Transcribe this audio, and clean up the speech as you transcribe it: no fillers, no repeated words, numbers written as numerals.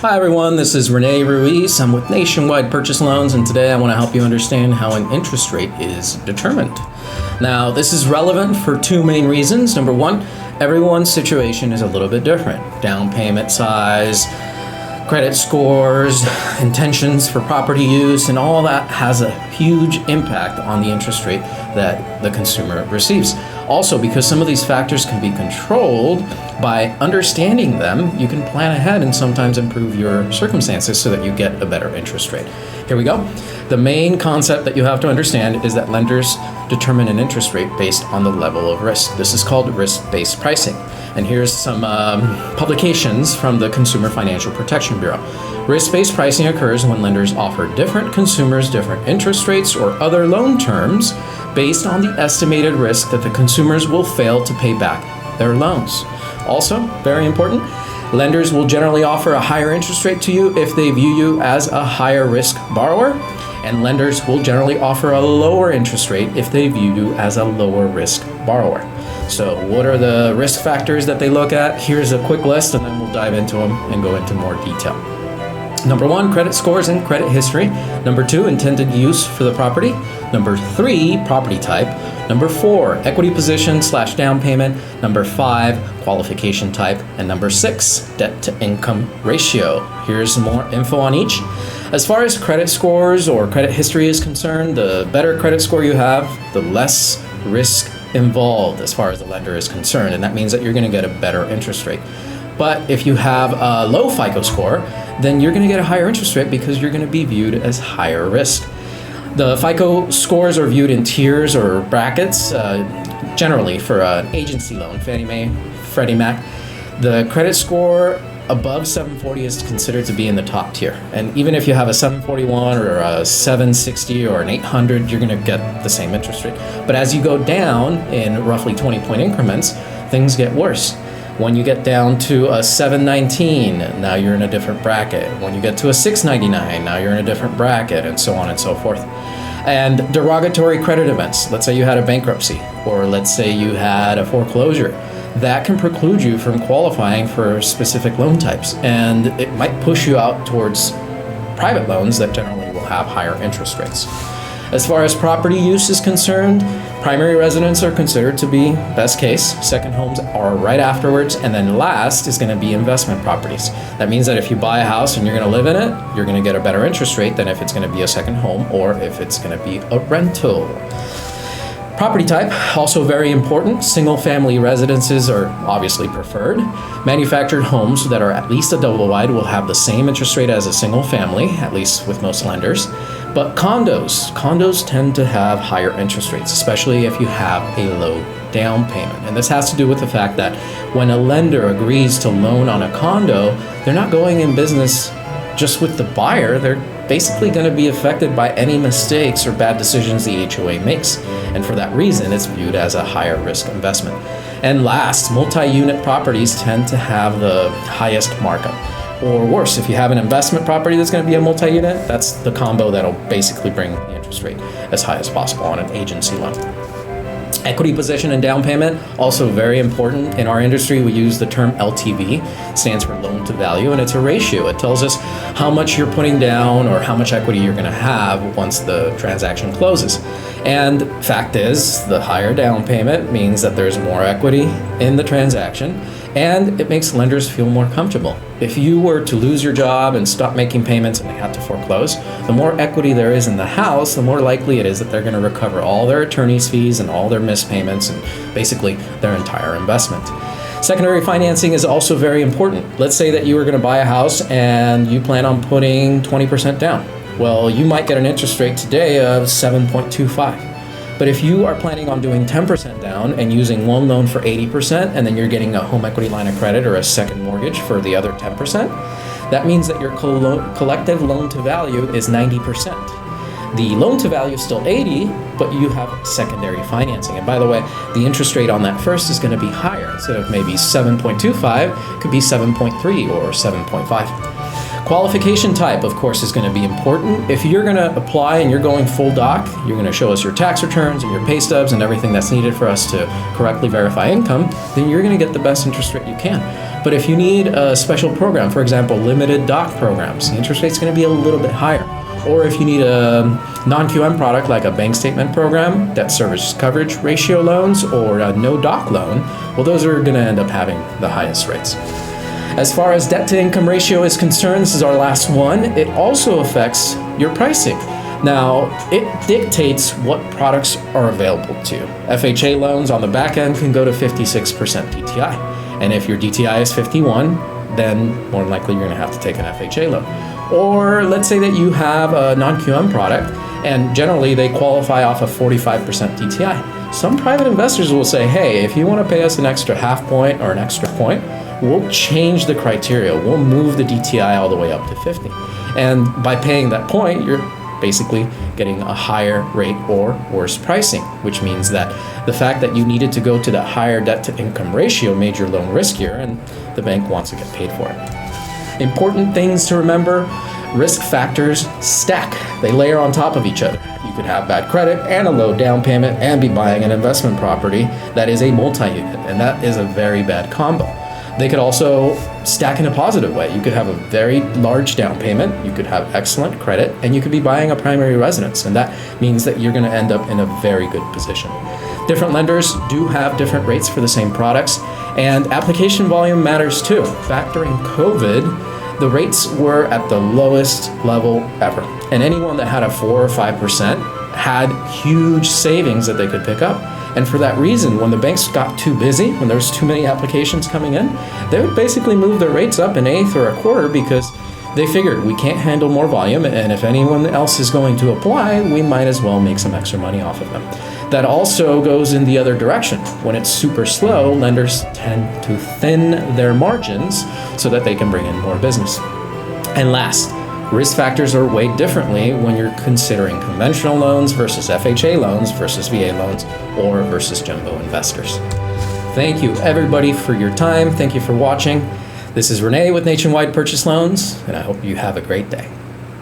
Hi everyone, this is Rene Ruiz. I'm with Nationwide Purchase Loans, and today I want to help you understand how an interest rate is determined. Now, this is relevant for two main reasons. Number one, everyone's situation is a little bit different. Down payment size, credit scores, intentions for property use, and all that has a huge impact on the interest rate that the consumer receives. Also, because some of these factors can be controlled, by understanding them, you can plan ahead and sometimes improve your circumstances so that you get a better interest rate. Here we go. The main concept that you have to understand is that lenders determine an interest rate based on the level of risk. This is called risk-based pricing. And here's some publications from the Consumer Financial Protection Bureau. Risk-based pricing occurs when lenders offer different consumers different interest rates or other loan terms based on the estimated risk that the consumers will fail to pay back their loans. Also, very important, lenders will generally offer a higher interest rate to you if they view you as a higher risk borrower, and lenders will generally offer a lower interest rate if they view you as a lower risk borrower. So what are the risk factors that they look at? Here's a quick list, and then we'll dive into them and go into more detail. Number one, credit scores and credit history. Number two, intended use for the property. Number three, property type. Number four, equity position / down payment. Number five, qualification type. And number six, debt to income ratio. Here's some more info on each. As far as credit scores or credit history is concerned, the better credit score you have, the less risk involved as far as the lender is concerned. And that means that you're going to get a better interest rate. But if you have a low FICO score, then you're going to get a higher interest rate because you're going to be viewed as higher risk. The FICO scores are viewed in tiers or brackets. Generally, for an agency loan, Fannie Mae, Freddie Mac, the credit score above 740 is considered to be in the top tier. And even if you have a 741 or a 760 or an 800, you're going to get the same interest rate. But as you go down in roughly 20-point increments, things get worse. When you get down to a 719, now you're in a different bracket. When you get to a 699, now you're in a different bracket, and so on and so forth. And derogatory credit events, let's say you had a bankruptcy, or let's say you had a foreclosure, that can preclude you from qualifying for specific loan types. And it might push you out towards private loans that generally will have higher interest rates. As far as property use is concerned, primary residence are considered to be best case. Second homes are right afterwards. And then last is going to be investment properties. That means that if you buy a house and you're going to live in it, you're going to get a better interest rate than if it's going to be a second home or if it's going to be a rental. Property type, also very important. Single-family residences are obviously preferred. Manufactured homes that are at least a double wide will have the same interest rate as a single family, at least with most lenders. But condos tend to have higher interest rates, especially if you have a low down payment. And this has to do with the fact that when a lender agrees to loan on a condo, they're not going in business just with the buyer. They're basically going to be affected by any mistakes or bad decisions the HOA makes. And for that reason, it's viewed as a higher risk investment. And last, multi-unit properties tend to have the highest markup. Or worse, if you have an investment property that's going to be a multi-unit, that's the combo that'll basically bring the interest rate as high as possible on an agency loan. Equity position and down payment, also very important. In our industry, we use the term LTV, stands for loan to value, and it's a ratio. It tells us how much you're putting down or how much equity you're going to have once the transaction closes. And fact is, the higher down payment means that there's more equity in the transaction, and it makes lenders feel more comfortable. If you were to lose your job and stop making payments and they had to foreclose, the more equity there is in the house, the more likely it is that they're going to recover all their attorney's fees and all their missed payments and basically their entire investment. Secondary financing is also very important. Let's say that you were going to buy a house and you plan on putting 20% down. Well, you might get an interest rate today of 7.25. But if you are planning on doing 10% down and using one loan for 80%, and then you're getting a home equity line of credit or a second mortgage for the other 10%, that means that your collective loan to value is 90%. The loan to value is still 80, but you have secondary financing. And by the way, the interest rate on that first is going to be higher. Instead of maybe 7.25, it could be 7.3 or 7.5. Qualification type, of course, is going to be important. If you're going to apply and you're going full doc, you're going to show us your tax returns and your pay stubs and everything that's needed for us to correctly verify income, then you're going to get the best interest rate you can. But if you need a special program, for example, limited doc programs, the interest rate's going to be a little bit higher. Or if you need a non-QM product like a bank statement program, debt service coverage ratio loans, or a no doc loan, well, those are going to end up having the highest rates. As far as debt to income ratio is concerned, this is our last one. It also affects your pricing. Now, it dictates what products are available to you. FHA loans on the back end can go to 56% DTI. And if your DTI is 51, then more than likely you're going to have to take an FHA loan. Or let's say that you have a non-QM product, and generally they qualify off of 45% DTI. Some private investors will say, hey, if you want to pay us an extra half point or an extra point, we'll change the criteria. We'll move the DTI all the way up to 50. And by paying that point, you're basically getting a higher rate or worse pricing, which means that the fact that you needed to go to that higher debt to income ratio made your loan riskier, and the bank wants to get paid for it. Important things to remember: risk factors stack. They layer on top of each other. You could have bad credit and a low down payment and be buying an investment property that is a multi-unit, and that is a very bad combo. They could also stack in a positive way. You could have a very large down payment, you could have excellent credit, and you could be buying a primary residence, and that means that you're going to end up in a very good position. Different lenders do have different rates for the same products, and application volume matters too. Back during COVID, the rates were at the lowest level ever, and anyone that had a 4 or 5% had huge savings that they could pick up. And for that reason, when the banks got too busy, when there was too many applications coming in, they would basically move their rates up an eighth or a quarter because they figured we can't handle more volume, and if anyone else is going to apply, we might as well make some extra money off of them. That also goes in the other direction. When it's super slow, lenders tend to thin their margins so that they can bring in more business. And last, risk factors are weighed differently when you're considering conventional loans versus FHA loans versus VA loans or versus jumbo investors. Thank you everybody for your time. Thank you for watching. This is Rene with Nationwide Purchase Loans, and I hope you have a great day.